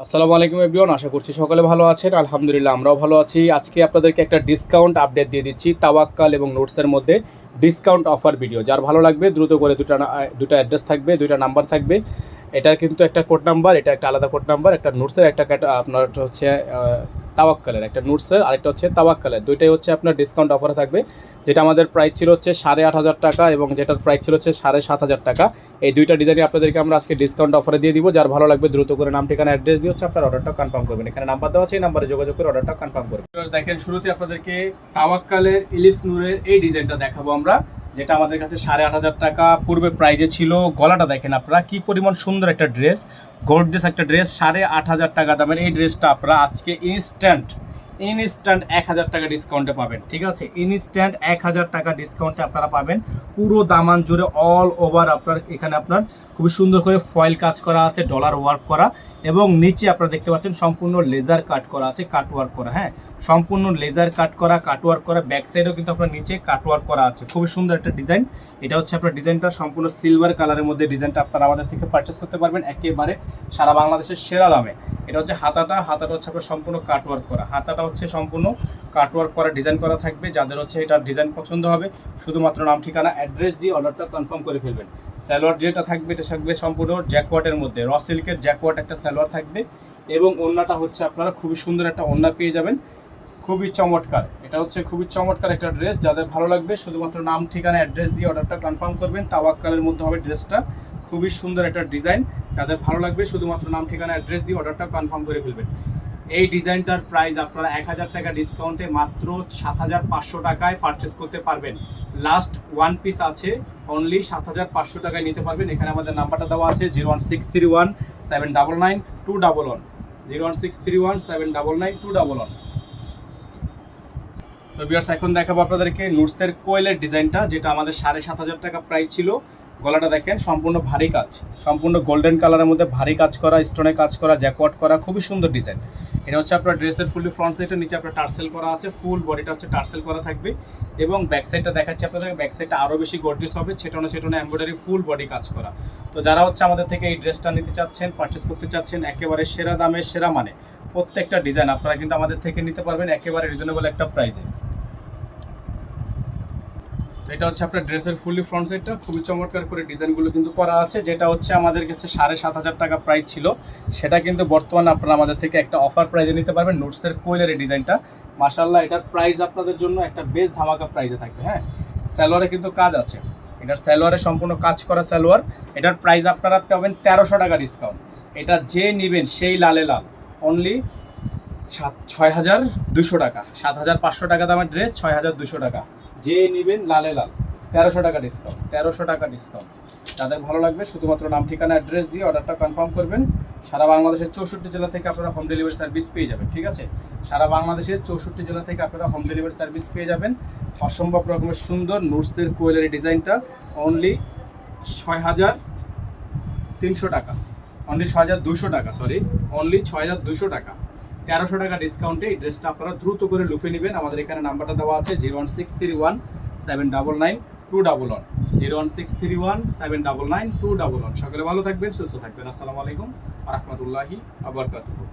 আসসালামু আলাইকুম এভরিওয়ান, আশা করছি সকলে ভালো আছেন। আলহামদুলিল্লাহ আমরাও ভালো আছি। আজকে আপনাদেরকে একটা ডিসকাউন্ট আপডেট দিয়ে দিচ্ছি তাওয়াক্কাল এবং নোটসের মধ্যে ডিসকাউন্ট অফার ভিডিও। যার ভালো লাগবে দ্রুত করে দুটো অ্যাড্রেস থাকবে, দুইটা নাম্বার থাকবে। এটার কিন্তু একটা কোড নাম্বার, এটা একটা আলাদা কোড নাম্বার, একটা নোটসের একটা আপনার হচ্ছে তাওয়াক্কালের, একটা নোটসের আরেকটা হচ্ছে তাওয়াক্কালের। দুইটাই হচ্ছে আপনার ডিসকাউন্ট অফারে থাকবে। যেটা আমাদের প্রাইস ছিল হচ্ছে 8,500 টাকা এবং যেটার প্রাইস ছিল হচ্ছে 7,500 টাকা। এই দুইটা ডিজাইনই আপনাদেরকে আমরা আজকে ডিসকাউন্ট অফারে দিয়ে দিব। যার ভালো লাগবে দ্রুত করে নাম ঠিকানা অ্যাড্রেস দিয়ে হচ্ছে আপনার অর্ডারটা কনফার্ম করবেন। এখানে নাম্বার দেওয়া আছে, এই নাম্বারে যোগাযোগ করে অর্ডারটা কনফার্ম করবেন। দেখেন শুরুতে আপনাদেরকে তাওয়াক্কালের ইলিফ নূরের এই ডিজাইনটা দেখাবো আমরা, যেটা আমাদের কাছে 8,500 টাকা পূর্বে প্রাইজে ছিল। গলাটা দেখেন আপনারা কি পরিমাণ সুন্দর একটা ড্রেস, গর্জিয়াস একটা ড্রেস। 8,500 টাকা দামের এই ড্রেসটা আপনারা আজকে ইনস্ট্যান্ট 1,000 টাকা ডিসকাউন্টে পাবেন। ঠিক আছে, ইনস্ট্যান্ট 1,000 টাকা ডিসকাউন্টে আপনারা পাবেন। পুরো দামান জুড়ে অল ওভার আপনার এখানে আপনার খুবই সুন্দর করে ফয়েল কাজ করা আছে, ডলার ওয়ার্ক করা, এবং নিচে আপনারা দেখতে পাচ্ছেন সম্পূর্ণ লেজার কাট করা আছে, কাট ওয়ার্ক করা। হ্যাঁ, সম্পূর্ণ লেজার কাট করা, কাট ওয়ার্ক করা। ব্যাক সাইডেও কিন্তু আপনার নিচে কাট ওয়ার্ক করা আছে। খুবই সুন্দর একটা ডিজাইন। এটা হচ্ছে আপনার ডিজাইনটা সম্পূর্ণ সিলভার কালারের মধ্যে। ডিজাইনটা আপনারা আমাদের থেকে পারচেস করতে পারবেন একেবারে সারা বাংলাদেশের সেরা দামে। এটা হচ্ছে হাতাটা হচ্ছে আপনার সম্পূর্ণ কাট ওয়ার্ক করা। হাতাটা হচ্ছে সম্পূর্ণ কাট ওয়ার্ক করা, ডিজাইন করা থাকবে। যাদের হচ্ছে এটার ডিজাইন পছন্দ হবে শুধুমাত্র নাম ঠিকানা অ্যাড্রেস দিয়ে অর্ডারটা কনফার্ম করে ফেলবেন। সালোয়ার যেটা থাকবে এটা থাকবে সম্পূর্ণ জ্যাকওয়াটের মধ্যে, র সিল্কের জ্যাকওয়াট একটা সালোয়ার থাকবে, এবং ওড়নাটা হচ্ছে আপনারা খুবই সুন্দর একটা ওড়না পেয়ে যাবেন। খুবই চমৎকার, এটা হচ্ছে খুবই চমৎকার একটা ড্রেস। যাদের ভালো লাগবে শুধুমাত্র নাম ঠিকানা অ্যাড্রেস দিয়ে অর্ডারটা কনফার্ম করবেন। তাওয়াক্কালের মধ্যে হবে ড্রেসটা, খুবই সুন্দর একটা ডিজাইন। যাদের ভালো লাগবে শুধুমাত্র নাম ঠিকানা অ্যাড্রেস দিয়ে অর্ডারটা কনফার্ম করে ফেলবেন। এই ডিজাইনটার প্রাইস আপনারা 1,000 টাকা ডিসকাউন্টে মাত্র 7,500 টাকায় পারচেস করতে পারবেন। লাস্ট ওয়ান পিস আছে, অনলি 7,500 টাকায় নিতে পারবেন। এখানে আমাদের নাম্বারটা দেওয়া আছে 01631799211, 01631799211। তো ভিউয়ার্স, এখন দেখাবো আপনাদেরকে নুটসের কোয়েলের ডিজাইনটা, যেটা আমাদের 7,500 টাকা প্রাইস ছিল। গলাটা দেখেন সম্পূর্ণ ভারী কাজ, সম্পূর্ণ গোল্ডেন কালারের মধ্যে ভারী কাজ করা, স্টোনে কাজ করা, জ্যাকওয়াট করা, খুবই সুন্দর ডিজাইন। এটা হচ্ছে আপনার ড্রেসের ফুলি ফ্রন্ট সাইডের নিচে আপনার টার্সেল করা আছে, ফুল বডিটা হচ্ছে টার্সেল করা থাকবে, এবং ব্যাক সাইডটা দেখাচ্ছি আপনাদের। ব্যাক সাইডটা আরও বেশি গর্জিয়াস হবে, ছেটনে এমব্রয়ডারি ফুল বডি কাজ করা। তো যারা হচ্ছে আমাদের থেকে এই ড্রেসটা নিতে চাচ্ছেন, পারচেস করতে চাচ্ছেন একেবারে সেরা দামে সেরা মানে প্রত্যেকটা ডিজাইন আপনারা কিন্তু আমাদের থেকে নিতে পারবেন একেবারে রিজনেবল একটা প্রাইসে। তো এটা হচ্ছে আপনার ড্রেসের ফুলি ফ্রন্ট সাইডটা, খুবই চমৎকার করে ডিজাইনগুলো কিন্তু করা আছে। যেটা হচ্ছে আমাদের কাছে 7,500 টাকা প্রাইস ছিল, সেটা কিন্তু বর্তমানে আপনারা আমাদের থেকে একটা অফার প্রাইসে নিতে পারবেন। নোটসের কোয়েলের এই ডিজাইনটা মাশাআল্লাহ, এটার প্রাইস আপনাদের জন্য একটা বেশ ধামাকা প্রাইসে থাকবে। হ্যাঁ, সালোয়ারে কিন্তু কাজ আছে, এটার সালোয়ারে সম্পূর্ণ কাজ করা সালোয়ার। এটার প্রাইস আপনারা পাবেন 1,300 টাকা ডিসকাউন্ট। এটা যে নেবেন সেই লালে লাল, অনলি 6,200 টাকা। 7,500 টাকা দামের ড্রেস, 6,200 টাকা। যে নেবেন লালে লাল, 1,300 টাকা ডিসকাউন্ট, 1,300 টাকা ডিসকাউন্ট। যাদের ভালো লাগবে শুধুমাত্র নাম ঠিকানা অ্যাড্রেস দিয়ে অর্ডারটা কনফার্ম করবেন। সারা বাংলাদেশের 64 জেলা থেকে আপনারা হোম ডেলিভারি সার্ভিস পেয়ে যাবেন। ঠিক আছে, সারা বাংলাদেশের 64 জেলা থেকে আপনারা হোম ডেলিভারি সার্ভিস পেয়ে যাবেন। অসম্ভব রকমের সুন্দর নোটসের কোয়েলের ডিজাইনটা অনলি 6,300 টাকা, অনলি 6,200 টাকা, সরি অনলি 6,200 টাকা। 1,300 টাকা ডিসকাউন্টে এই ড্রেসটা আপনারা দ্রুত করে লুফে নেবেন। আমাদের এখানে নাম্বারটা দেওয়া আছে 01631799211, 01631799211। সকলে ভালো থাকবেন, সুস্থ থাকবেন। আসসালামু আলাইকুম ওয়া রাহমাতুল্লাহি ওয়া বারাকাতুহু।